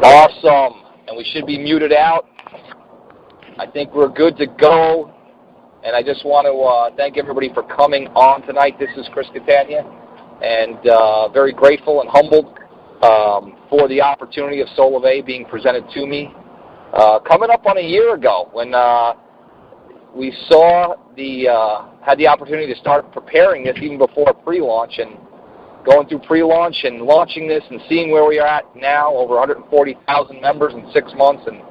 Awesome. And we should be muted out. I think we're good to go. And I just want to thank everybody for coming on tonight. This is Chris Catania, and very grateful and humbled for the opportunity of Solavei being presented to me. Coming up on a year ago when we had the opportunity to start preparing this even before pre-launch, and going through pre-launch and launching this and seeing where we are at now, over 140,000 members in 6 months. And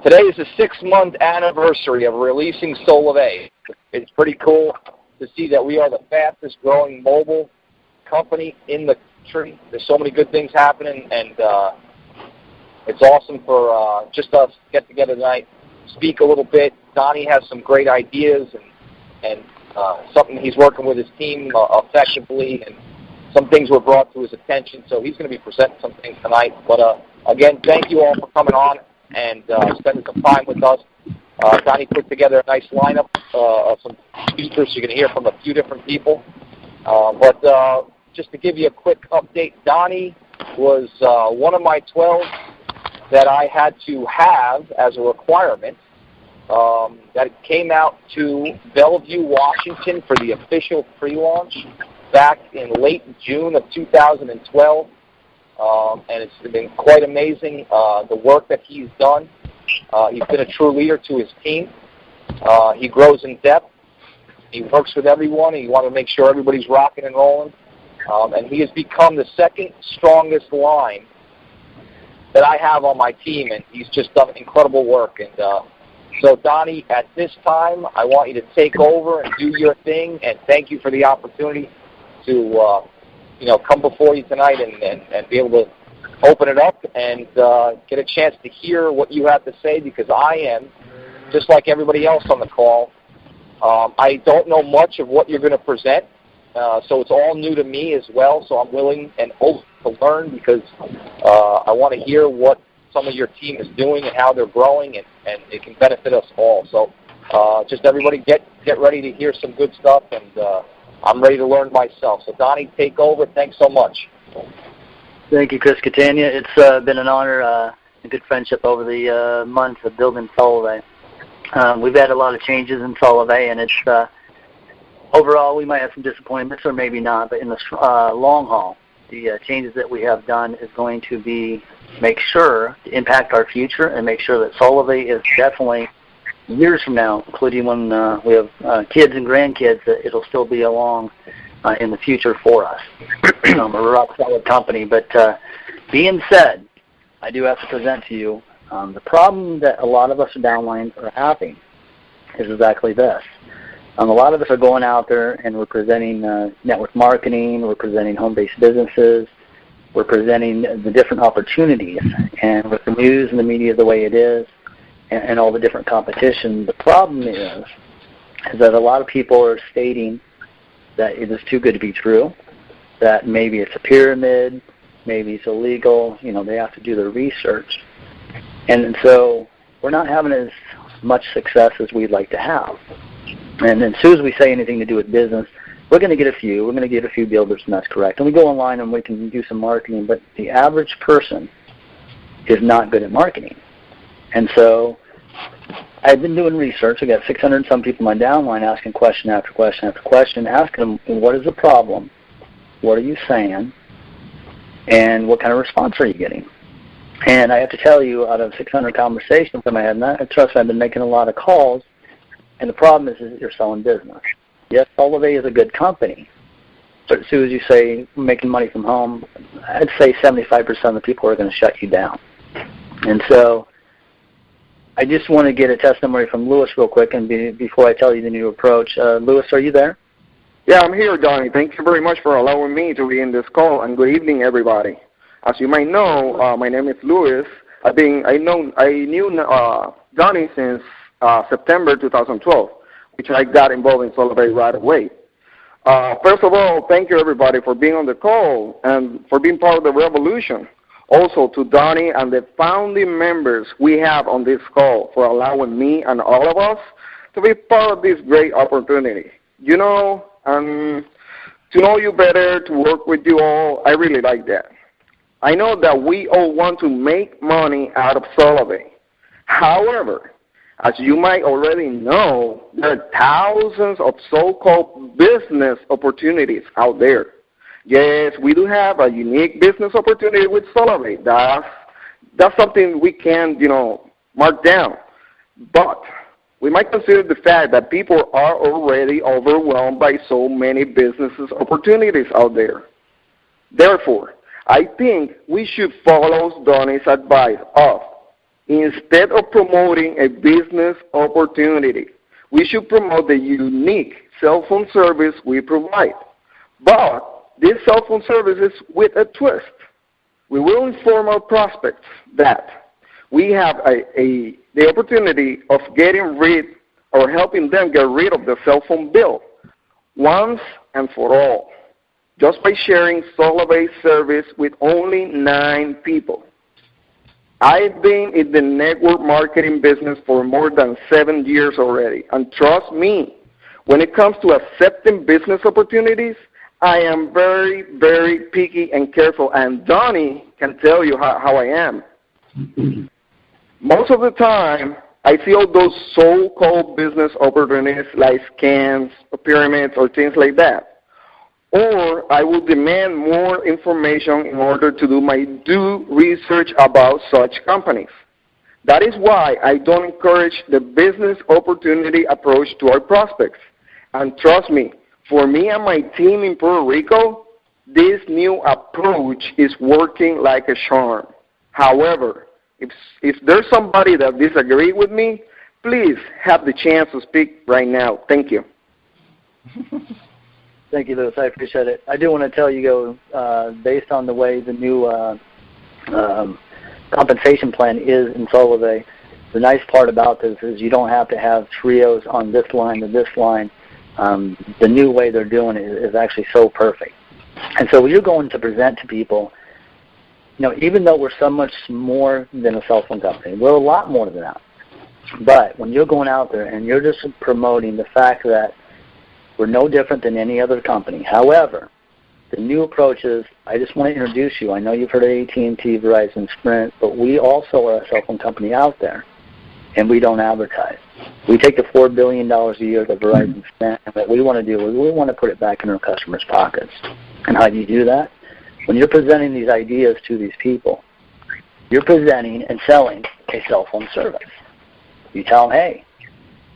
today is the 6-month anniversary of releasing Solavei. It's pretty cool to see that we are the fastest growing mobile company in the country. There's so many good things happening, and it's awesome for just us to get together tonight, speak a little bit. Donnie has some great ideas and something he's working with his team effectively, and some things were brought to his attention, so he's going to be presenting some things tonight. But again, thank you all for coming on and spending some time with us. Donnie put together a nice lineup of some speakers. You're going to hear from a few different people. But just to give you a quick update, Donnie was one of my 12 that I had to have as a requirement that came out to Bellevue, Washington for the official pre-launch back in late June of 2012. And it's been quite amazing, the work that he's done. He's been a true leader to his team. He grows in depth. He works with everyone. He wants to make sure everybody's rocking and rolling. And he has become the second strongest line that I have on my team, and he's just done incredible work. And so, Donnie, at this time, I want you to take over and do your thing, and thank you for the opportunity to come before you tonight and be able to open it up and get a chance to hear what you have to say, because I am, just like everybody else on the call, I don't know much of what you're going to present, so it's all new to me as well, so I'm willing and open to learn, because I want to hear what some of your team is doing and how they're growing, and it can benefit us all. So just everybody get ready to hear some good stuff, and I'm ready to learn myself. So, Donnie, take over. Thanks so much. Thank you, Chris Catania. It's been an honor, a good friendship over the months of building Solavei. We've had a lot of changes in Solavei, and it's overall we might have some disappointments or maybe not, but in the long haul, the changes that we have done is going to make sure to impact our future and make sure that Solavei is definitely years from now, including when we have kids and grandkids, that it'll still be along in the future for us. We're a rock solid company. But being said, I do have to present to you the problem that a lot of us downlines are having is exactly this. A lot of us are going out there and we're presenting network marketing, we're presenting home-based businesses, we're presenting the different opportunities, and with the news and the media the way it is, and all the different competition, the problem is that a lot of people are stating that it is too good to be true, that maybe it's a pyramid, maybe it's illegal, they have to do their research. And so we're not having as much success as we'd like to have. And as soon as we say anything to do with business, we're going to get a few. We're going to get a few builders, and that's correct. And we go online and we can do some marketing, but the average person is not good at marketing. And so I've been doing research. I got 600 and some people on my downline asking question after question after question, asking them, what is the problem? What are you saying? And what kind of response are you getting? And I have to tell you, out of 600 conversations I had, and trust me, I've been making a lot of calls, and the problem is that you're selling business. Yes, Solavei is a good company, but as soon as you say making money from home, I'd say 75% of the people are going to shut you down. And so I just want to get a testimony from Louis real quick, and before I tell you the new approach. Louis, are you there? Yeah, I'm here, Donnie. Thank you very much for allowing me to be in this call, and good evening, everybody. As you might know, my name is Louis. I knew Donnie since September 2012, which I got involved in Solavei right away. First of all, thank you, everybody, for being on the call and for being part of the revolution. Also to Donnie and the founding members we have on this call for allowing me and all of us to be part of this great opportunity. To know you better, to work with you all, I really like that. I know that we all want to make money out of Solavei. However, as you might already know, there are thousands of so-called business opportunities out there. Yes, we do have a unique business opportunity with Solavei. That's something we can, mark down. But we might consider the fact that people are already overwhelmed by so many business opportunities out there. Therefore, I think we should follow Donnie's advice of, instead of promoting a business opportunity, we should promote the unique cell phone service we provide. But this cell phone service is with a twist. We will inform our prospects that we have the opportunity of getting rid or helping them get rid of the cell phone bill once and for all, just by sharing Solavei service with only 9 people. I've been in the network marketing business for more than 7 years already, and trust me, when it comes to accepting business opportunities, I am very, very picky and careful, and Donnie can tell you how I am. Most of the time, I see all those so-called business opportunities like scams, or pyramids, or things like that. Or I will demand more information in order to do my due research about such companies. That is why I don't encourage the business opportunity approach to our prospects. And trust me, for me and my team in Puerto Rico, this new approach is working like a charm. However, if there's somebody that disagrees with me, please have the chance to speak right now. Thank you. Thank you, Louis. I appreciate it. I do want to tell you, based on the way the new compensation plan is in Solavei, the nice part about this is you don't have to have trios on this line to this line. The new way they're doing it is actually so perfect. And so when you're going to present to people, even though we're so much more than a cell phone company, we're a lot more than that. But when you're going out there and you're just promoting the fact that we're no different than any other company. However, the new approach is, I just want to introduce you. I know you've heard of AT&T, Verizon, Sprint, but we also are a cell phone company out there, and we don't advertise. We take the $4 billion a year that Verizon spent, and what we want to do is we want to put it back in our customers' pockets. And how do you do that? When you're presenting these ideas to these people, you're presenting and selling a cell phone service. You tell them, hey,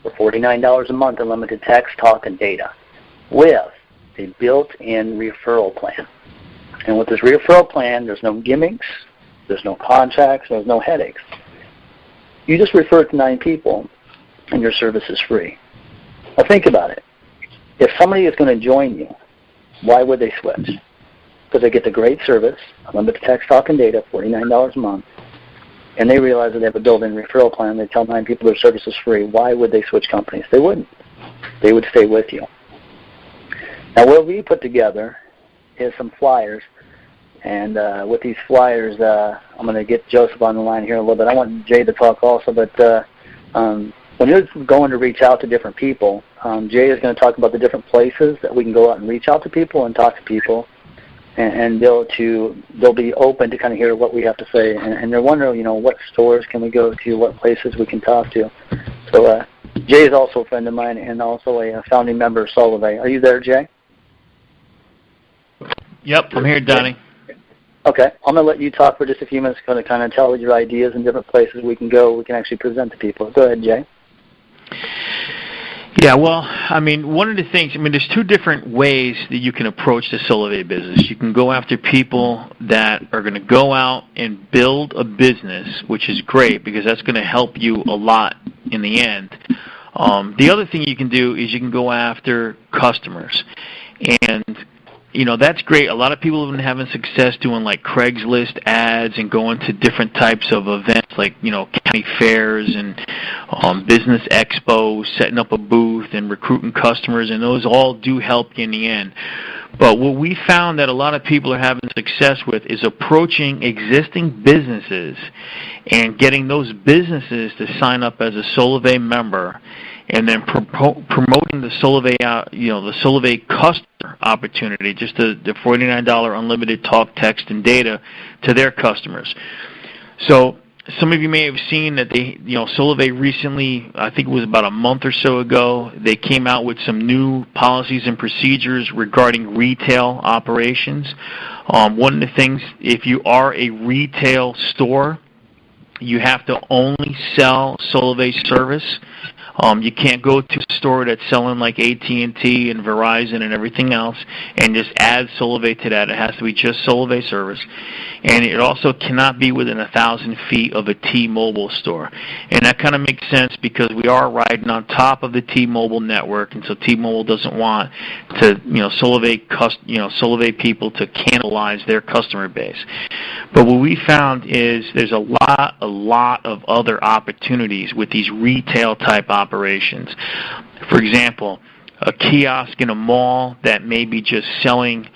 for $49 a month, unlimited text, talk, and data with a built-in referral plan. And with this referral plan, there's no gimmicks, there's no contracts, there's no headaches. You just refer it to 9 people, and your service is free. Now think about it. If somebody is going to join you, why would they switch? Because they get the great service, unlimited text, talk, and data, $49 a month, and they realize that they have a built-in referral plan. They tell 9 people their service is free. Why would they switch companies? They wouldn't. They would stay with you. Now, what we put together is some flyers, and with these flyers, I'm going to get Joseph on the line here in a little bit. I want Jay to talk also, but when you're going to reach out to different people, Jay is going to talk about the different places that we can go out and reach out to people and talk to people. And they'll be open to kind of hear what we have to say, and they're wondering, what stores can we go to, what places we can talk to. So Jay is also a friend of mine and also a founding member of Solavei. Are you there, Jay? Yep, I'm here, Donnie. Okay, I'm going to let you talk for just a few minutes, kind of tell your ideas and different places we can go, we can actually present to people. Go ahead, Jay. Yeah, well, one of the things, there's 2 different ways that you can approach the Solavei business. You can go after people that are going to go out and build a business, which is great because that's going to help you a lot in the end. The other thing you can do is you can go after customers. And that's great. A lot of people have been having success doing like Craigslist ads and going to different types of events like, county fairs and business expos, setting up a booth and recruiting customers, and those all do help you in the end. But what we found that a lot of people are having success with is approaching existing businesses and getting those businesses to sign up as a Solavei member and then promoting the Solavei, the Solavei customer opportunity, just the $49 unlimited talk, text, and data to their customers. So some of you may have seen that Solavei recently, I think it was about a month or so ago, they came out with some new policies and procedures regarding retail operations. One of the things, if you are a retail store, you have to only sell Solavei service. You can't go to a store that's selling like AT&T and Verizon and everything else and just add Solavei to that. It has to be just Solavei service. And it also cannot be within 1,000 feet of a T-Mobile store. And that kind of makes sense because we are riding on top of the T-Mobile network, and so T-Mobile doesn't want to, Solavei people to cannibalize their customer base. But what we found is there's a lot of other opportunities with these retail type operations. For example, a kiosk in a mall that may be just selling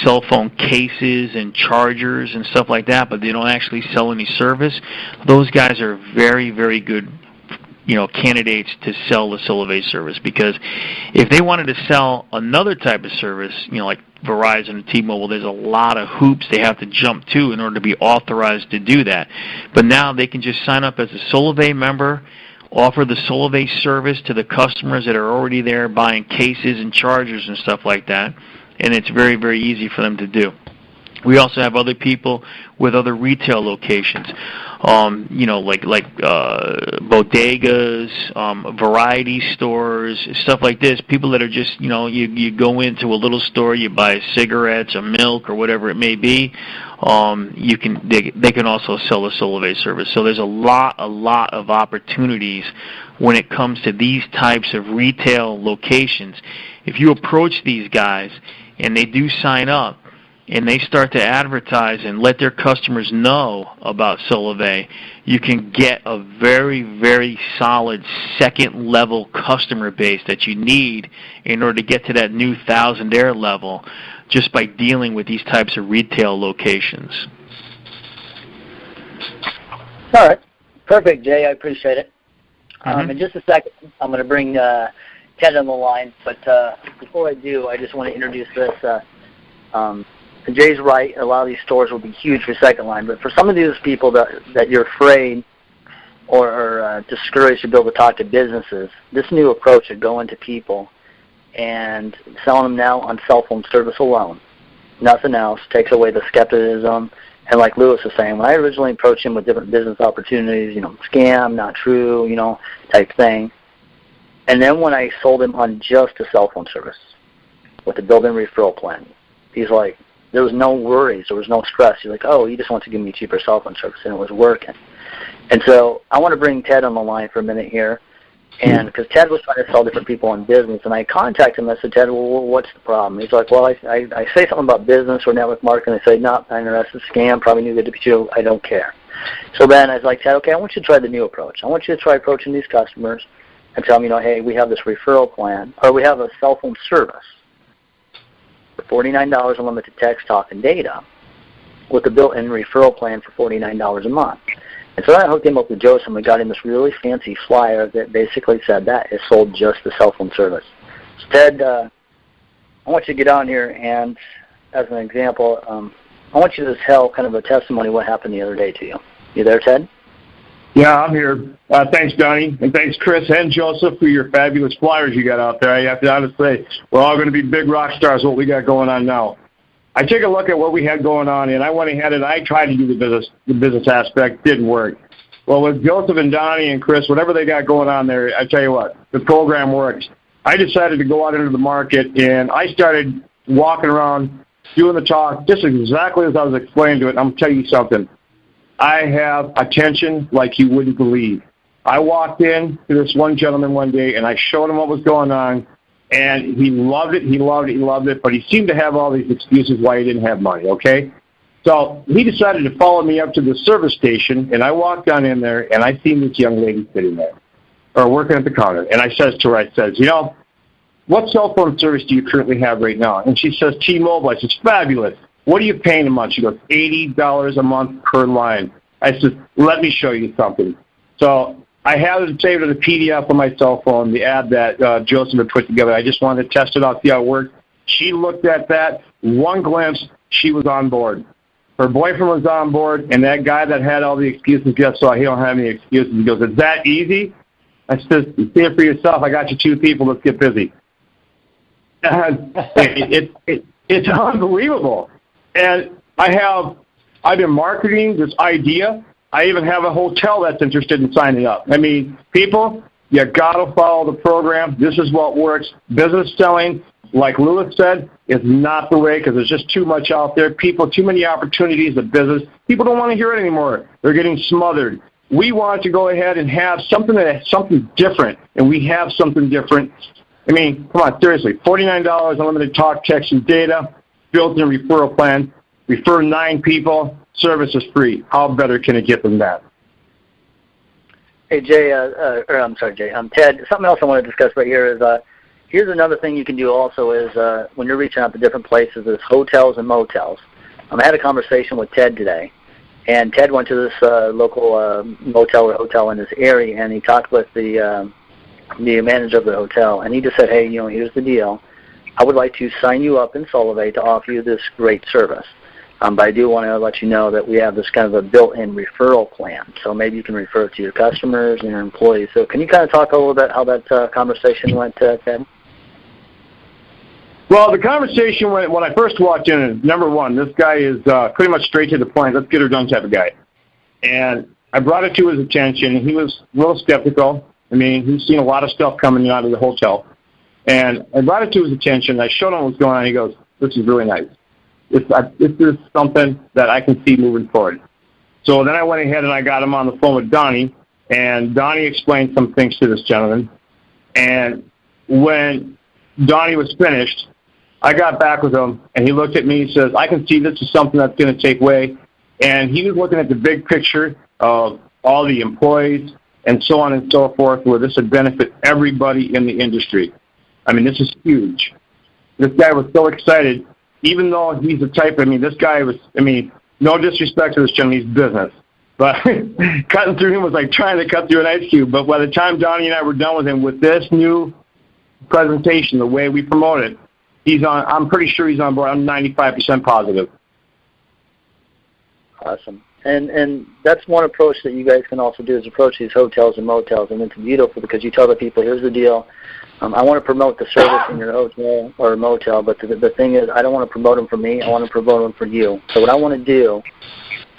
cell phone cases and chargers and stuff like that, but they don't actually sell any service. Those guys are very, very good, candidates to sell the Solavei service, because if they wanted to sell another type of service, like Verizon and T-Mobile, there's a lot of hoops they have to jump to in order to be authorized to do that. But now they can just sign up as a Solavei member, offer the Solavei service to the customers that are already there buying cases and chargers and stuff like that, and it's very, very easy for them to do. We also have other people with other retail locations, like bodegas, variety stores, stuff like this. People that are just, you go into a little store, you buy cigarettes or milk or whatever it may be. They can also sell the Solavei service. So there's a lot of opportunities when it comes to these types of retail locations. If you approach these guys and they do sign up, and they start to advertise and let their customers know about Solavei, you can get a very, very solid second-level customer base that you need in order to get to that new thousandaire level just by dealing with these types of retail locations. All right. Perfect, Jay. I appreciate it. In just a second, I'm going to bring Ted on the line, but before I do, I just want to introduce this. Jay's right. A lot of these stores will be huge for second line, but for some of these people that you're afraid or discouraged to be able to talk to businesses, this new approach of going to people and selling them now on cell phone service alone, nothing else, takes away the skepticism. And like Lewis was saying, when I originally approached him with different business opportunities, scam, not true, type thing, and then when I sold him on just a cell phone service with the built-in referral plan, he's like, there was no worries. There was no stress. He's like, oh, he just wants to give me cheaper cell phone service, and it was working. And so I want to bring Ted on the line for a minute here, and because Ted was trying to sell different people on business, and I contacted him. I said, Ted, well, what's the problem? He's like, well, I say something about business or network marketing. I say, no, I'm interested. Scam, probably new good to you. I don't care. So then I was like, Ted, okay, I want you to try the new approach. I want you to try approaching these customers and tell them, hey, we have this referral plan, or we have a cell phone service for $49 unlimited text, talk, and data with a built-in referral plan for $49 a month. And so I hooked him up with Joseph, and we got him this really fancy flyer that basically said that is sold just the cell phone service. So Ted, I want you to get on here, and as an example, I want you to tell kind of a testimony what happened the other day to you. You there, Ted? Yeah, I'm here. Thanks, Johnny, and thanks, Chris and Joseph, for your fabulous flyers you got out there. I have to honestly say, we're all going to be big rock stars, what we got going on now. I take a look at what we had going on, and I went ahead and I tried to do the business aspect. Didn't work. Well, with Joseph and Donnie and Chris, whatever they got going on there, I tell you what, the program works. I decided to go out into the market, and I started walking around, doing the talk, just exactly as I was explaining to it. And I'm going to tell you something. I have attention like you wouldn't believe. I walked in to this one gentleman one day, and I showed him what was going on, and he loved it, he loved it, he loved it, but he seemed to have all these excuses why he didn't have money, okay? So he decided to follow me up to the service station, and I walked on in there, and I seen this young lady sitting there, or working at the counter, and I says to her, I says, what cell phone service do you currently have right now? And she says, T-Mobile. I says, fabulous. What are you paying a month? She goes, $80 a month per line. I said, let me show you something. So I have it saved as a PDF on my cell phone, the ad that Joseph had put together. I just wanted to test it out, see how it worked. She looked at that, one glimpse, she was on board. Her boyfriend was on board, and that guy that had all the excuses, guess what? He don't have any excuses. He goes, "Is that easy?" I said, "See it for yourself. I got you 2 people. Let's get busy." And it's unbelievable. And I've been marketing this idea. I even have a hotel that's interested in signing up. I mean, people, you got to follow the program. This is what works. Business selling, like Lewis said, is not the way because there's just too much out there. People, too many opportunities of business. People don't want to hear it anymore. They're getting smothered. We want to go ahead and have something different, and we have something different. I mean, come on, seriously, $49 unlimited talk, text, and data, built-in referral plan, refer 9 people, service is free. How better can it get than that? Hey, Jay, I'm sorry, Jay. Ted, something else I want to discuss right here is here's another thing you can do also is when you're reaching out to different places is hotels and motels. I had a conversation with Ted today, and Ted went to this local motel or hotel in this area, and he talked with the manager of the hotel, and he just said, "Hey, here's the deal. I would like to sign you up in Solavei to offer you this great service. But I do want to let you know that we have this kind of a built-in referral plan. So maybe you can refer it to your customers and your employees." So can you kind of talk a little bit how that conversation went, Ted? Well, the conversation went when I first walked in. Number one, this guy is pretty much straight to the point. Let's get her done type of guy. And I brought it to his attention, and he was a little skeptical. I mean, he's seen a lot of stuff coming out of the hotel. And I brought it to his attention. I showed him what's going on. He goes, "This is really nice. This is something that I can see moving forward." So then I went ahead and I got him on the phone with Donnie, and Donnie explained some things to this gentleman. And when Donnie was finished, I got back with him, and he looked at me and says, "I can see this is something that's going to take way." And he was looking at the big picture of all the employees and so on and so forth, where this would benefit everybody in the industry. I mean, this is huge. This guy was so excited. Even though he's the type, this guy was, no disrespect to this gentleman, he's business. But cutting through him was like trying to cut through an ice cube. But by the time Donnie and I were done with him, with this new presentation, the way we promote it, I'm pretty sure he's on board. I'm 95% positive. Awesome. And that's one approach that you guys can also do is approach these hotels and motels. And it's beautiful because you tell the people, here's the deal. I want to promote the service in your hotel or motel, but the thing is I don't want to promote them for me. I want to promote them for you. So what I want to do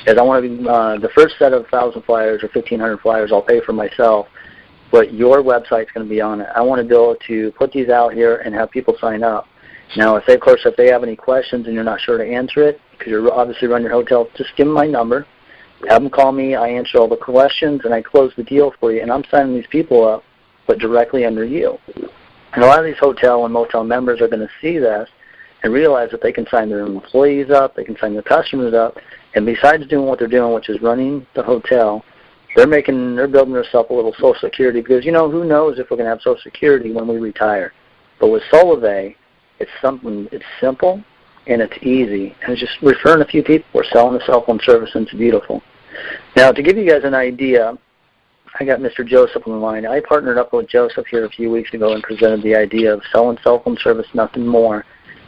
is I want to be the first set of 1,000 flyers or 1,500 flyers I'll pay for myself, but your website's going to be on it. I want to be able to put these out here and have people sign up. Now, if they have any questions and you're not sure to answer it, because you're obviously running your hotel, just give them my number. Have them call me. I answer all the questions, and I close the deal for you. And I'm signing these people up, but directly under you. And a lot of these hotel and motel members are going to see this and realize that they can sign their employees up, they can sign their customers up, and besides doing what they're doing, which is running the hotel, they're building themselves a little Social Security because, who knows if we're going to have Social Security when we retire. But with Solavei, it's simple and it's easy, and it's just referring a few people. We're selling a cell phone service, and it's beautiful. Now, to give you guys an idea, I got Mr. Joseph on the line. I partnered up with Joseph here a few weeks ago and presented the idea of selling cell phone service, nothing more.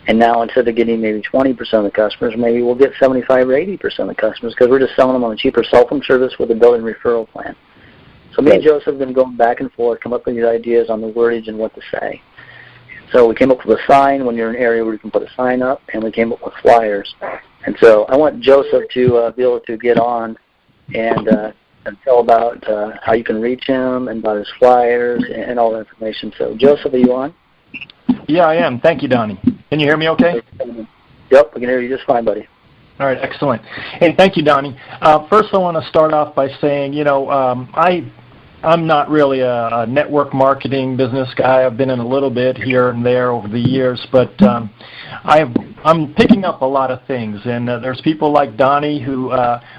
And now instead of getting maybe 20% of the customers, maybe we'll get 75 or 80% of the customers because we're just selling them on a cheaper cell phone service with a built-in referral plan. So me and Joseph have been going back and forth, come up with these ideas on the wordage and what to say. So we came up with a sign when you're in an area where you can put a sign up, and we came up with flyers. And so I want Joseph to be able to get on and tell about how you can reach him and about his flyers and all that information. So, Joseph, are you on? Yeah, I am. Thank you, Donnie. Can you hear me okay? Yep, we can hear you just fine, buddy. All right, excellent. Hey, thank you, Donnie. First, I want to start off by saying, I'm not really a network marketing business guy. I've been in a little bit here and there over the years, but I'm picking up a lot of things. And there's people like Donnie who,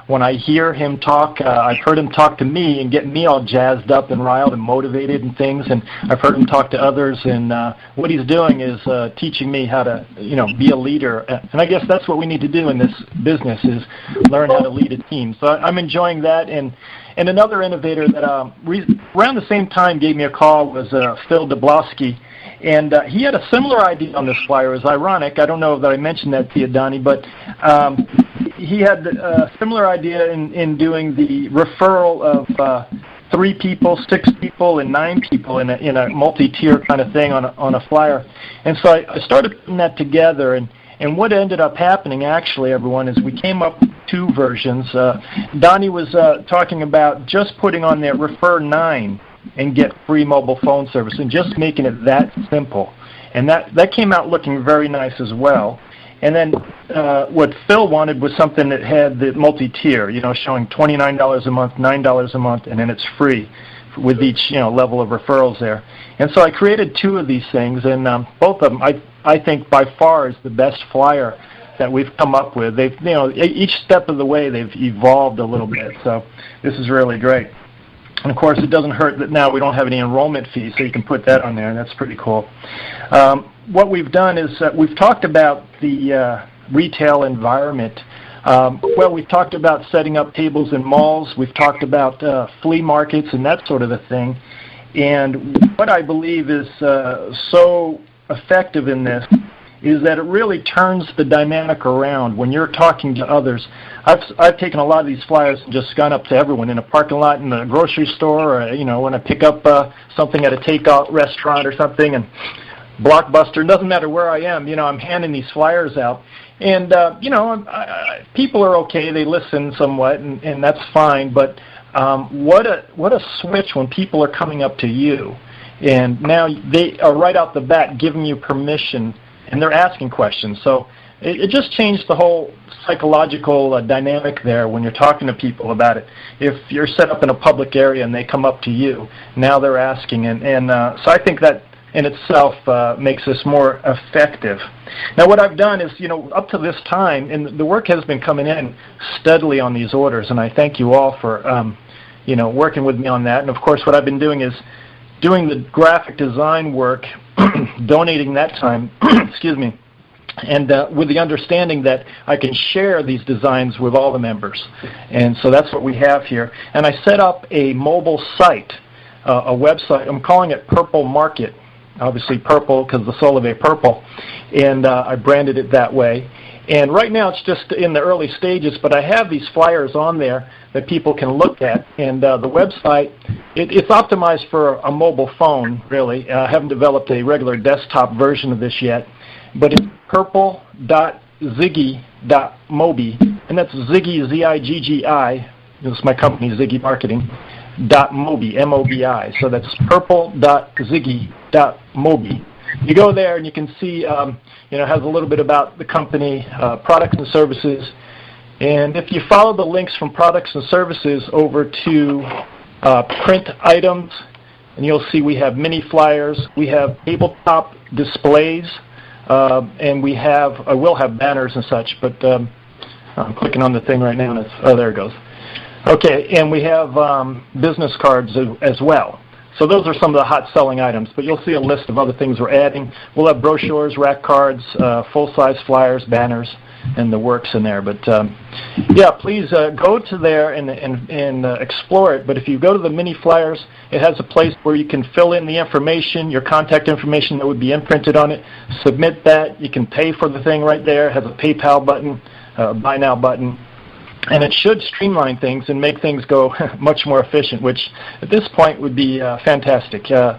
when I hear him talk, I've heard him talk to me and get me all jazzed up and riled and motivated and things. And I've heard him talk to others. And what he's doing is teaching me how to, be a leader. And I guess that's what we need to do in this business is learn how to lead a team. So I'm enjoying that. And And another innovator that around the same time gave me a call was Phil Dablowski. And he had a similar idea on this flyer. It was ironic. I don't know that I mentioned that to you, Donnie, but he had a similar idea in doing the referral of 3 people, 6 people, and 9 people in a multi-tier kind of thing on a flyer. And so I started putting that together, and what ended up happening, actually, everyone, is we came up with 2 versions. Donnie was talking about just putting on there refer 9 and get free mobile phone service, and just making it that simple. And that came out looking very nice as well. And then what Phil wanted was something that had the multi-tier, showing $29 a month, $9 a month, and then it's free with each level of referrals there. And so I created 2 of these things, and both of them I think by far is the best flyer that we've come up with. They've each step of the way they've evolved a little bit. So this is really great. And of course, it doesn't hurt that now we don't have any enrollment fees, so you can put that on there, and that's pretty cool. What we've done is we've talked about the retail environment. Well, we've talked about setting up tables in malls. We've talked about flea markets and that sort of a thing. And what I believe is so effective in this is that it really turns the dynamic around when you're talking to others. I've taken a lot of these flyers and just gone up to everyone in a parking lot, in the grocery store, or when I pick up something at a takeout restaurant or something, and Blockbuster, doesn't matter where I am, I'm handing these flyers out. And, people are okay, they listen somewhat, and that's fine, but what a switch when people are coming up to you. And now they are right out the bat giving you permission, and they're asking questions. So it just changed the whole psychological dynamic there when you're talking to people about it. If you're set up in a public area and they come up to you, now they're asking. And so I think that in itself makes this more effective. Now what I've done is, up to this time, and the work has been coming in steadily on these orders, and I thank you all for, working with me on that. And of course what I've been doing is doing the graphic design work, donating that time, excuse me, and with the understanding that I can share these designs with all the members. And so that's what we have here. And I set up a mobile site, a website. I'm calling it Purple Market. Obviously purple because the Solavei purple, and I branded it that way. And right now it's just in the early stages, but I have these flyers on there that people can look at. And the website, it's optimized for a mobile phone, really. I haven't developed a regular desktop version of this yet, but it's purple.ziggy.mobi, and that's Ziggy, Z-I-G-G-I. This is my company, Ziggy Marketing. .mobi, M-O-B-I. So that's purple.ziggy.mobi. You go there and you can see, it has a little bit about the company, products and services. And if you follow the links from products and services over to print items, and you'll see we have mini flyers, we have tabletop displays, and we'll have banners and such. But I'm clicking on the thing right now, and there it goes. Okay, and we have business cards as well. So those are some of the hot-selling items, but you'll see a list of other things we're adding. We'll have brochures, rack cards, full-size flyers, banners, and the works in there. But, please go to there and explore it. But if you go to the mini flyers, it has a place where you can fill in the information, your contact information that would be imprinted on it, submit that. You can pay for the thing right there. It has a PayPal button, Buy Now button. And it should streamline things and make things go much more efficient, which at this point would be fantastic. I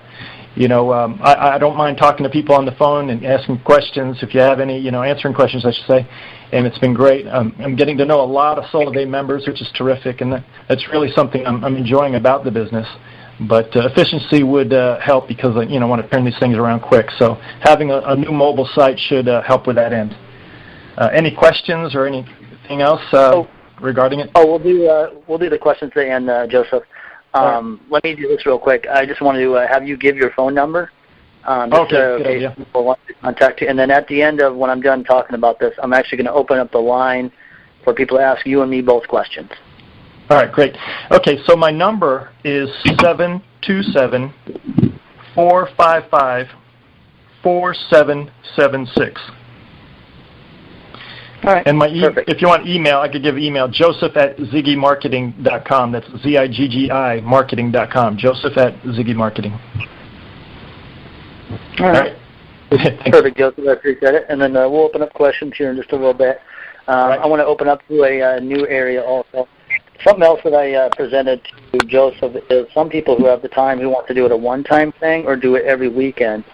don't mind talking to people on the phone and asking questions, if you have any, answering questions, I should say. And it's been great. I'm getting to know a lot of Solavei members, which is terrific, and that's really something I'm enjoying about the business. But efficiency would help because I want to turn these things around quick. So having a new mobile site should help with that end. Any questions or anything else? Regarding it? We'll do the questions at the end, Joseph. Let me do this real quick. I just want to have you give your phone number. Okay, people want to contact you. And then at the end of when I'm done talking about this, I'm actually going to open up the line for people to ask you and me both questions. All right, great. Okay, so my number is 727-455-4776. All right. And Perfect. if you want email, I could give email, joseph@ziggymarketing.com. That's ZIGGI marketing.com. Joseph@ziggymarketing. All right. Perfect, Joseph. I appreciate it. And then we'll open up questions here in just a little bit. Right. I want to open up to a new area also. Something else that I presented to Joseph is some people who have the time who want to do it a one-time thing or do it every weekend.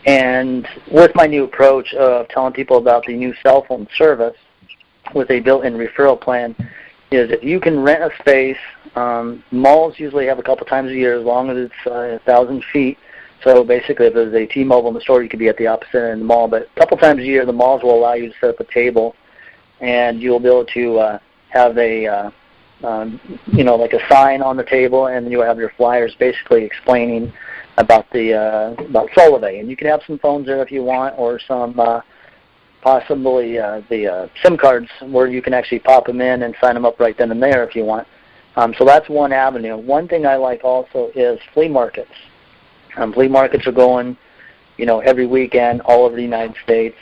And with my new approach of telling people about the new cell phone service with a built-in referral plan is if you can rent a space, malls usually have a couple times a year as long as it's 1,000 feet. So basically if there's a T-Mobile in the store, you could be at the opposite end of the mall. But a couple times a year, the malls will allow you to set up a table and you'll be able to have a like a sign on the table, and you'll have your flyers basically explaining about about Solavei. And you can have some phones there if you want, or some possibly the SIM cards where you can actually pop them in and sign them up right then and there if you want. So that's one avenue. One thing I like also is flea markets. Flea markets are going, every weekend all over the United States.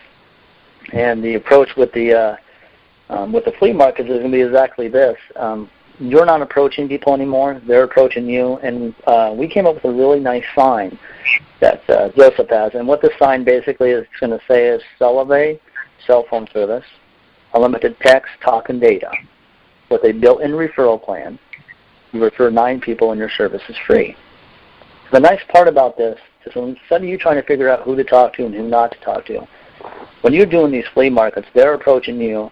And the approach with the flea markets is going to be exactly this. You're not approaching people anymore. They're approaching you. And we came up with a really nice sign that Joseph has. And what this sign basically is going to say is Solavei cell phone service, unlimited text, talk, and data. With a built-in referral plan, you refer 9 people and your service is free. The nice part about this is instead of you trying to figure out who to talk to and who not to talk to, when you're doing these flea markets, they're approaching you.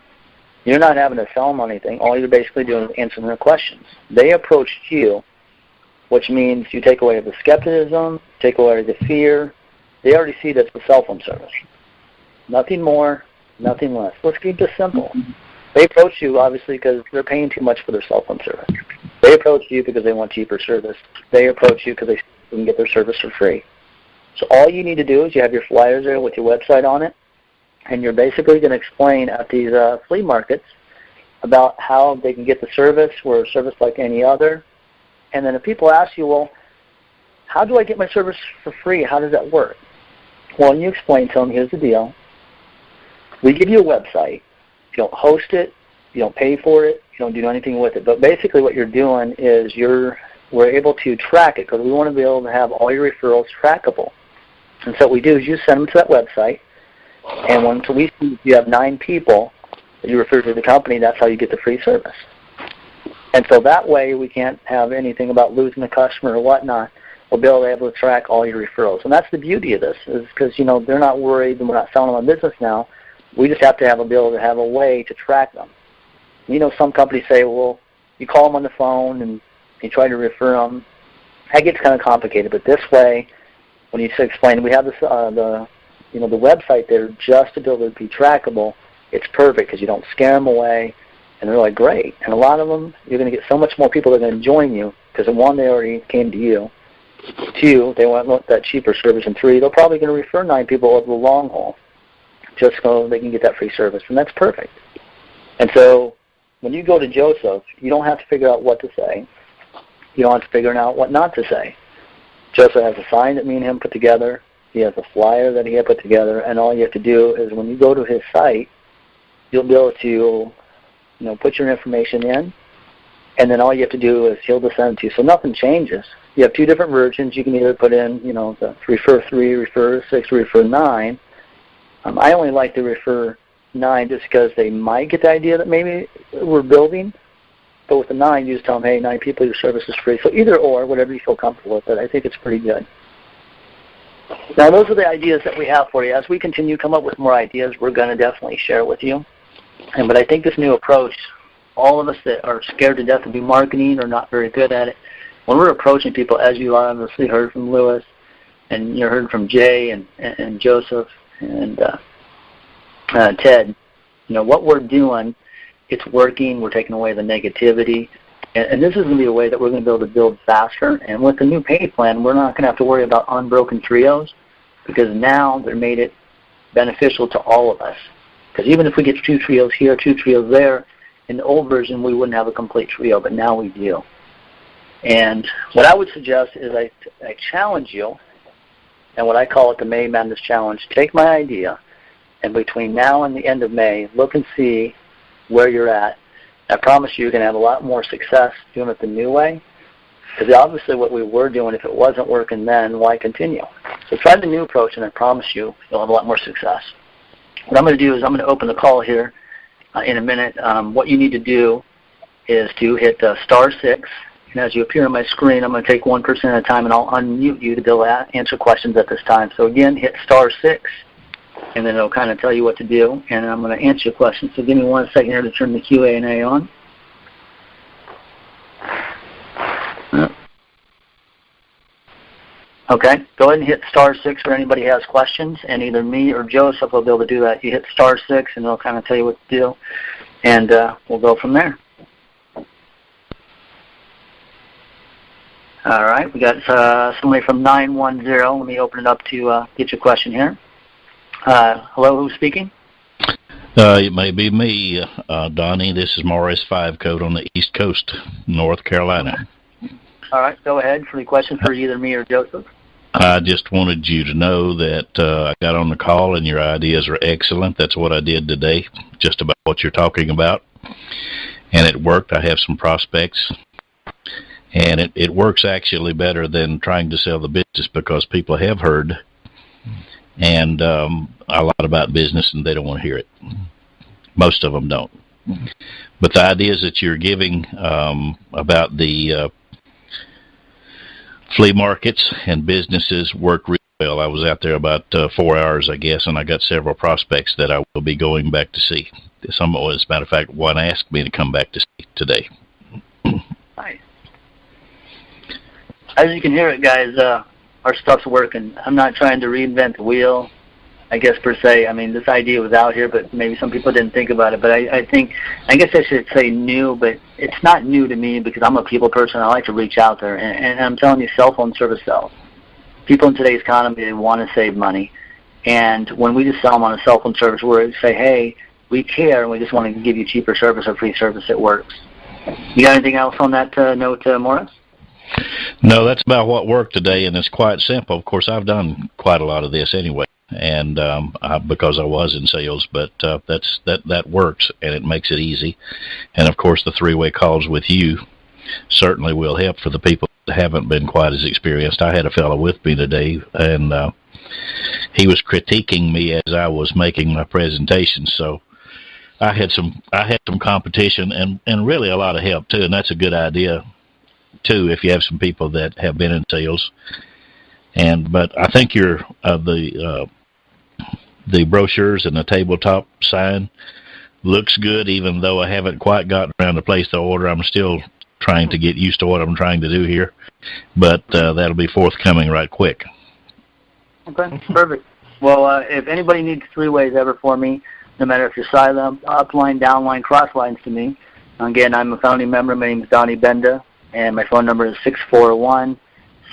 You're not having to sell them anything. All you're basically doing is answering their questions. They approached you, which means you take away the skepticism, take away the fear. They already see that's the cell phone service. Nothing more, nothing less. Let's keep this simple. They approach you, obviously, because they're paying too much for their cell phone service. They approach you because they want cheaper service. They approach you because they can get their service for free. So all you need to do is you have your flyers there with your website on it, and you're basically going to explain at these flea markets about how they can get the service. We're a service like any other. And then if people ask you, well, how do I get my service for free? How does that work? Well, you explain to them, here's the deal. We give you a website. You don't host it. You don't pay for it. You don't do anything with it. But basically what you're doing is we're able to track it because we want to be able to have all your referrals trackable. And so what we do is you send them to that website. And once we see you have 9 people that you refer to the company, that's how you get the free service. And so that way we can't have anything about losing a customer or whatnot. We'll be able to track all your referrals. And that's the beauty of this is because, they're not worried and we're not selling them on business now. We just have to be able to have a way to track them. Some companies say, well, you call them on the phone and you try to refer them. That gets kind of complicated. But this way, when you explain, we have this, the website there just to be able to be trackable. It's perfect because you don't scare them away. And they're like, great. And a lot of them, you're going to get so much more people that are going to join you because, 1, they already came to you. 2, they want that cheaper service. And 3, they're probably going to refer 9 people over the long haul just so they can get that free service. And that's perfect. And so when you go to Joseph, you don't have to figure out what to say. You don't have to figure out what not to say. Joseph has a sign that me and him put together. He has a flyer that he had put together. And all you have to do is when you go to his site, you'll be able to put your information in, and then all you have to do is he'll just send it to you. So nothing changes. You have 2 different versions. You can either put in, the refer 3, refer 6, refer 9. I only like to refer 9 just because they might get the idea that maybe we're building. But with the 9, you just tell them, hey, 9 people, your service is free. So either or, whatever you feel comfortable with it, I think it's pretty good. Now, those are the ideas that we have for you. As we continue to come up with more ideas, we're going to definitely share with you. But I think this new approach, all of us that are scared to death to do marketing or not very good at it, when we're approaching people, as you obviously heard from Lewis, and you heard from Jay and Joseph and Ted, what we're doing, it's working. We're taking away the negativity. And this is going to be a way that we're going to be able to build faster. And with the new pay plan, we're not going to have to worry about unbroken trios because now they're made it beneficial to all of us. Because even if we get 2 trios here, 2 trios there, in the old version we wouldn't have a complete trio, but now we do. And what I would suggest is I challenge you, and what I call it the May Madness Challenge. Take my idea And between now and the end of May, look and see where you're at. I promise you, you're going to have a lot more success doing it the new way. Because obviously what we were doing, if it wasn't working then, why continue? So try the new approach, and I promise you, you'll have a lot more success. What I'm going to do is I'm going to open the call here in a minute. What you need to do is to hit *6. And as you appear on my screen, I'm going to take one person at a time, and I'll unmute you to be able to answer questions at this time. So again, hit *6, and then it'll kind of tell you what to do. And I'm going to answer your questions. So give me 1 second here to turn the Q&A on. Okay, go ahead and hit *6 for anybody who has questions, and either me or Joseph will be able to do that. You hit *6, and it'll kind of tell you what to do, and we'll go from there. All right, we got somebody from 910. Let me open it up to get your question here. Hello, who's speaking? It may be me, Donnie. This is Morris 5 code on the East Coast, North Carolina. All right, go ahead for the question for either me or Joseph. I just wanted you to know that I got on the call and your ideas are excellent. That's what I did today, just about what you're talking about. And it worked. I have some prospects. And it works actually better than trying to sell the business because people have heard and a lot about business and they don't want to hear it. Most of them don't. But the ideas that you're giving about the flea markets and businesses work really well. I was out there about 4 hours, I guess, and I got several prospects that I will be going back to see. Some, as a matter of fact, one asked me to come back to see today. Nice. As you can hear it, guys, our stuff's working. I'm not trying to reinvent the wheel, I guess, per se. I mean, this idea was out here, but maybe some people didn't think about it. But I guess I should say new, but it's not new to me because I'm a people person. I like to reach out there. And I'm telling you, cell phone service sells. People in today's economy, they want to save money. And when we just sell them on a cell phone service, we say, hey, we care, and we just want to give you cheaper service or free service. It works. You got anything else on that note, Morris? No, that's about what worked today, and it's quite simple. Of course, I've done quite a lot of this anyway. And because I was in sales, but that works, and it makes it easy. And of course, the three-way calls with you certainly will help for the people that haven't been quite as experienced. I had a fellow with me today, and he was critiquing me as I was making my presentation. So I had some competition and really a lot of help too, and that's a good idea too if you have some people that have been in sales. But I think the brochures and the tabletop sign looks good, even though I haven't quite gotten around to place the order. I'm still trying to get used to what I'm trying to do here, but that'll be forthcoming right quick. Okay, perfect. Well, if anybody needs three-ways ever for me, no matter if you're sideline, upline, downline, crosslines to me, again, I'm a founding member. My name is Donnie Benda, and my phone number is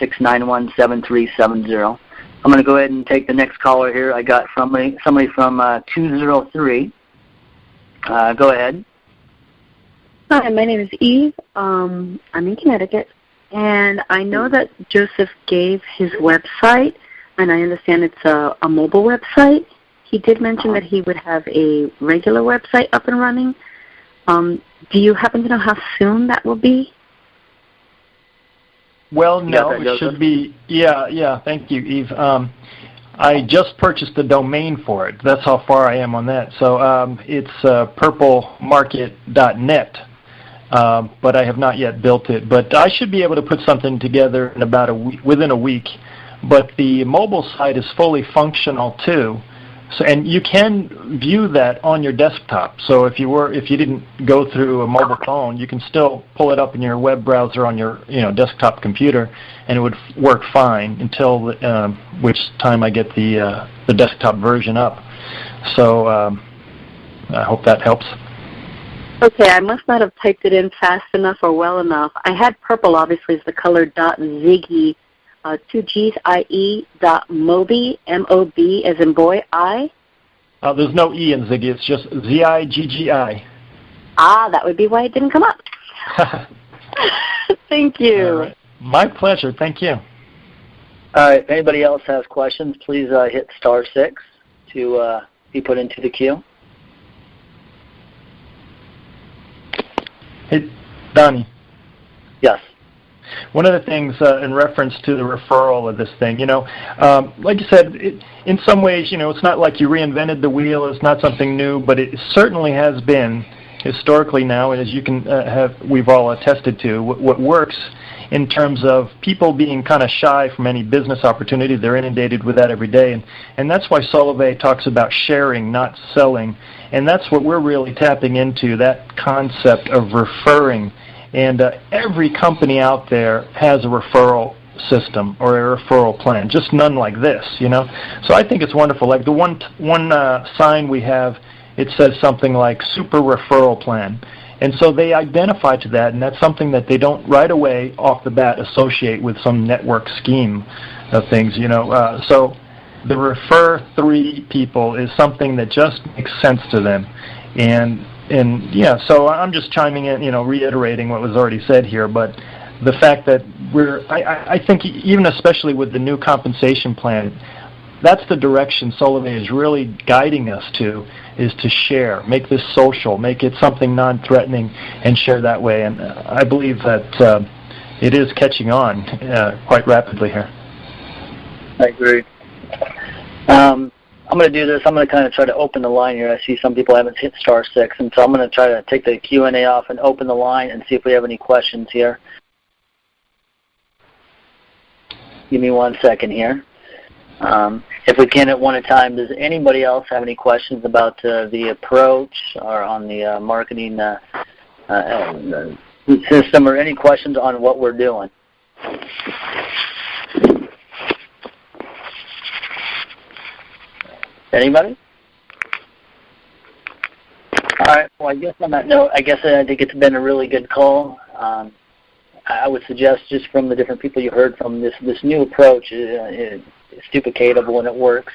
641-691-7370. I'm going to go ahead and take the next caller here. I got somebody from 203. Go ahead. Hi, my name is Eve. I'm in Connecticut, and I know that Joseph gave his website, and I understand it's a mobile website. He did mention that he would have a regular website up and running. Do you happen to know how soon that will be? Well, no, it should be, yeah, thank you, Eve. I just purchased the domain for it. That's how far I am on that. So it's purplemarket.net, but I have not yet built it. But I should be able to put something together in about within a week. But the mobile site is fully functional too. So, and you can view that on your desktop. So if you didn't go through a mobile phone, you can still pull it up in your web browser on your desktop computer, and it would work fine until which time I get the desktop version up. So I hope that helps. Okay, I must not have typed it in fast enough or well enough. I had purple, obviously, as the color .ziggy. 2 G's, I-E, .mobi, M-O-B, as in boy, I. There's no E in Ziggy. It's just Z-I-G-G-I. Ah, that would be why it didn't come up. Thank you. All right. My pleasure. Thank you. All right. If anybody else has questions, please hit *6 to be put into the queue? Hey, Donnie. Yes. One of the things in reference to the referral of this thing, like you said, in some ways, it's not like you reinvented the wheel. It's not something new, but it certainly has been historically now, and as you can we've all attested to, what works in terms of people being kind of shy from any business opportunity. They're inundated with that every day, and that's why Solavei talks about sharing, not selling, and that's what we're really tapping into, that concept of referring. And every company out there has a referral system or a referral plan, just none like this, So I think it's wonderful. Like the one sign we have, it says something like super referral plan. And so they identify to that, and that's something that they don't right away off the bat associate with some network scheme of things, So the refer 3 people is something that just makes sense to them. And so I'm just chiming in, reiterating what was already said here, but the fact that I think even especially with the new compensation plan, that's the direction Solavei is really guiding us to, is to share, make this social, make it something non-threatening, and share that way. And I believe that it is catching on quite rapidly here. I agree. I'm going to do this. I'm going to kind of try to open the line here. I see some people haven't hit *6, and so I'm going to try to take the Q&A off and open the line and see if we have any questions here. Give me 1 second here. If we can at one at a time, does anybody else have any questions about the approach or on the marketing system, or any questions on what we're doing? Anybody? All right. Well, I guess on that note, I think it's been a really good call. I would suggest, just from the different people you heard from, this new approach is duplicatable and it works.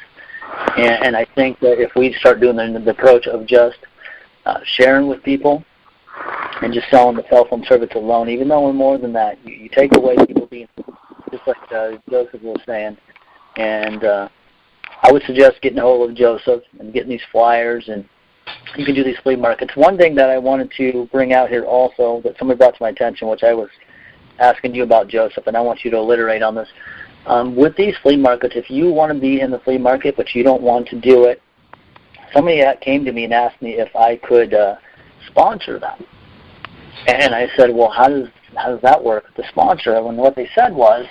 And I think that if we start doing the approach of just sharing with people and just selling the cell phone service alone, even though we're more than that, you take away people being, just like Joseph was saying, and I would suggest getting a hold of Joseph and getting these flyers, and you can do these flea markets. One thing that I wanted to bring out here also that somebody brought to my attention, which I was asking you about, Joseph, and I want you to alliterate on this. With these flea markets, if you want to be in the flea market but you don't want to do it, somebody came to me and asked me if I could sponsor them. And I said, well, how does that work, the sponsor? And what they said was,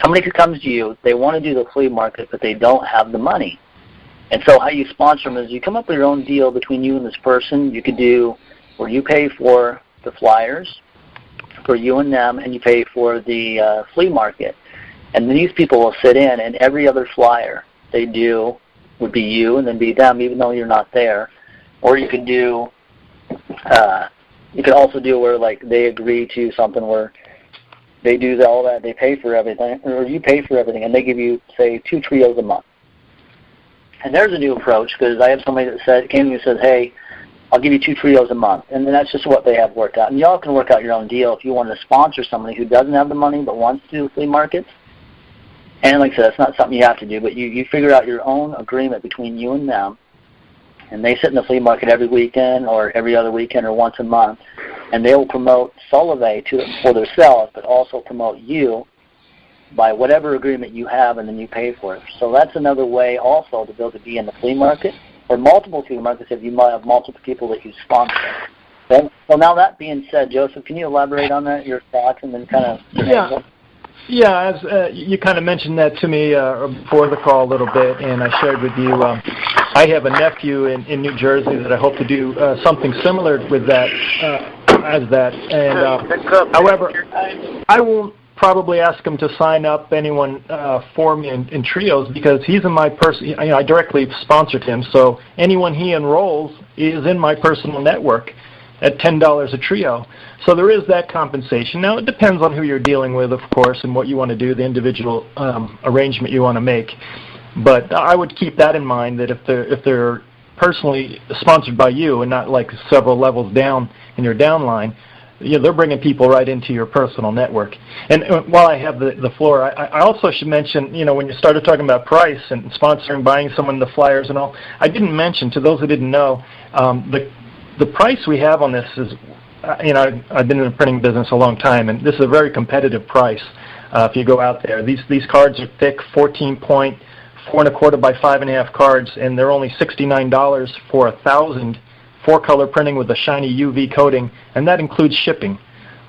somebody who comes to you, they want to do the flea market, but they don't have the money. And so how you sponsor them is you come up with your own deal between you and this person. You could do where you pay for the flyers for you and them, and you pay for the flea market. And then these people will sit in, and every other flyer they do would be you and then be them, even though you're not there. Or you could do, you could also do where like they agree to something where they do all that, they pay for everything, or you pay for everything, and they give you, say, 2 trios a month. And there's a new approach, because I have somebody that came to me and said, hey, I'll give you 2 trios a month. And then that's just what they have worked out. And y'all can work out your own deal if you want to sponsor somebody who doesn't have the money but wants to do flea markets. And like I said, it's not something you have to do, but you figure out your own agreement between you and them. And they sit in the flea market every weekend or every other weekend or once a month. And they will promote Solavei for themselves, but also promote you by whatever agreement you have, and then you pay for it. So that's another way also to be able to be in the flea market, or multiple flea markets if you might have multiple people that you sponsor. So now that being said, Joseph, can you elaborate on that, your thoughts, and then kind of... Yeah, as you kind of mentioned that to me before the call a little bit, and I shared with you, I have a nephew in New Jersey that I hope to do something similar with that, as that. And however, I won't probably ask him to sign up anyone for me in trios, because he's in my I directly sponsored him, so anyone he enrolls is in my personal network at $10 a trio. So there is that compensation. Now, it depends on who you're dealing with, of course, and what you want to do, the individual arrangement you want to make. But I would keep that in mind, that if they're personally sponsored by you and not like several levels down in your downline, they're bringing people right into your personal network. And while I have the floor, I also should mention, when you started talking about price and sponsoring, buying someone the flyers and all, I didn't mention, to those who didn't know, the price we have on this is, I've been in the printing business a long time, and this is a very competitive price. If you go out there, these cards are thick, 14-point, 4 1/4 by 5.5 cards, and they're only $69 for 1,000 4-color printing with a shiny UV coating, and that includes shipping.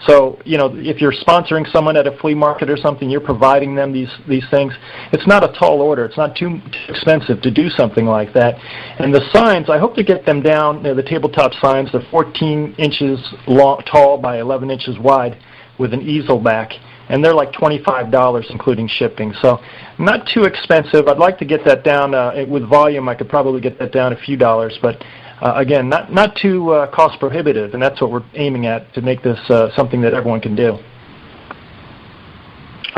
So, if you're sponsoring someone at a flea market or something, you're providing them these things. It's not a tall order. It's not too expensive to do something like that. And the signs, I hope to get them down. The tabletop signs, they're 14 inches tall by 11 inches wide with an easel back. And they're like $25, including shipping. So not too expensive. I'd like to get that down. With volume, I could probably get that down a few dollars. But, again, not too cost prohibitive. And that's what we're aiming at, to make this something that everyone can do.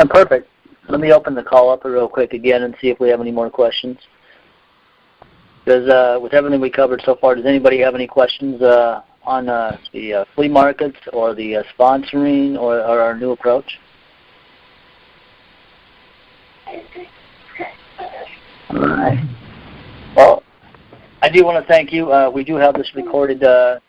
Perfect. Let me open the call up real quick again and see if we have any more questions. Because with everything we covered so far, does anybody have any questions on the flea markets or the sponsoring or our new approach? All right. Well, I do want to thank you. We do have this recorded, so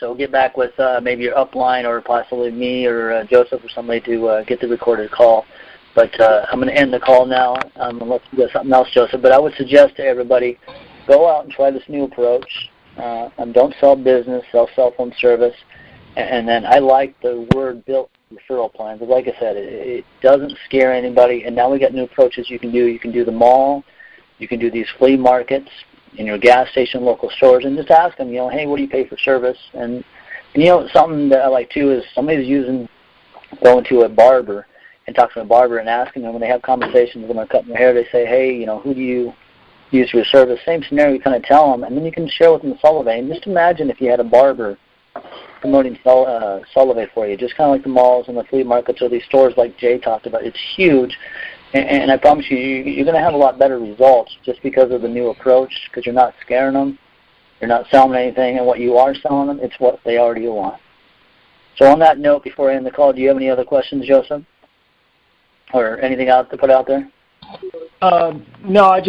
we'll get back with maybe your upline or possibly me or Joseph or somebody to get the recorded call. But I'm going to end the call now unless you got something else, Joseph. But I would suggest to everybody, go out and try this new approach. And don't sell business, sell cell phone service. And then I like the word built referral plans. But like I said, it doesn't scare anybody. And now we got new approaches you can do. You can do the mall. You can do these flea markets in your gas station, local stores, and just ask them, hey, what do you pay for service? And something that I like too is somebody's going to a barber and talking to a barber and asking them when they have conversations when they're cutting their hair, they say, hey, who do you use for your service? Same scenario, you kind of tell them, and then you can share with them Solavei. And just imagine if you had a barber promoting Solavei for you, just kind of like the malls and the flea markets or these stores like Jay talked about. It's huge, and I promise you're going to have a lot better results just because of the new approach, because you're not scaring them, you're not selling anything, and what you are selling them, it's what they already want. So on that note, before I end the call, do you have any other questions, Joseph? Or anything else to put out there? No,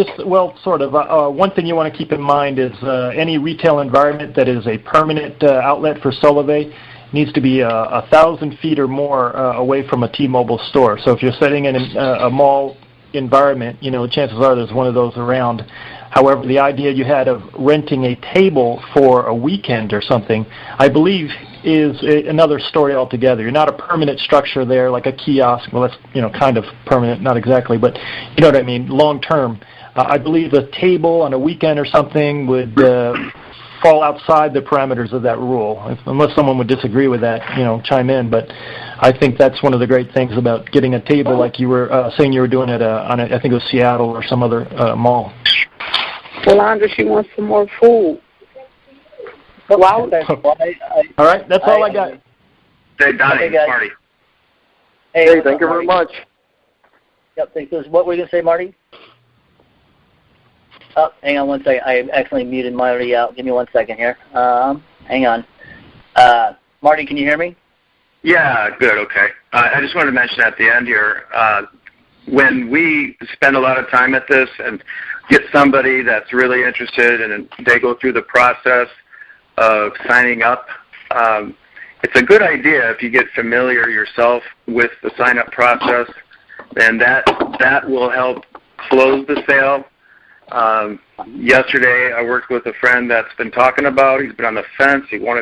sort of. One thing you want to keep in mind is any retail environment that is a permanent outlet for Solavei needs to be 1,000 feet or more away from a T-Mobile store. So if you're sitting in a mall environment, chances are there's one of those around. However, the idea you had of renting a table for a weekend or something, I believe, is another story altogether. You're not a permanent structure there like a kiosk. Well, that's kind of permanent, not exactly, but you know what I mean, long term. I believe a table on a weekend or something would fall outside the parameters of that rule. Unless someone would disagree with that, chime in. But I think that's one of the great things about getting a table like you were saying you were doing at I think it was Seattle or some other mall. Yolanda, she wants some more food. All right, that's all I got. Hey, Donnie, Marty. Hey, thank you very much. Yep, thank you. What were you going to say, Marty? Oh, hang on one second. I accidentally muted Marty out. Give me 1 second here. Hang on. Marty, can you hear me? Yeah, good, okay. I just wanted to mention at the end here, when we spend a lot of time at this and get somebody that's really interested and they go through the process of signing up, it's a good idea if you get familiar yourself with the sign-up process, then that will help close the sale. Yesterday I worked with a friend that's been talking about, he's been on the fence, he wanted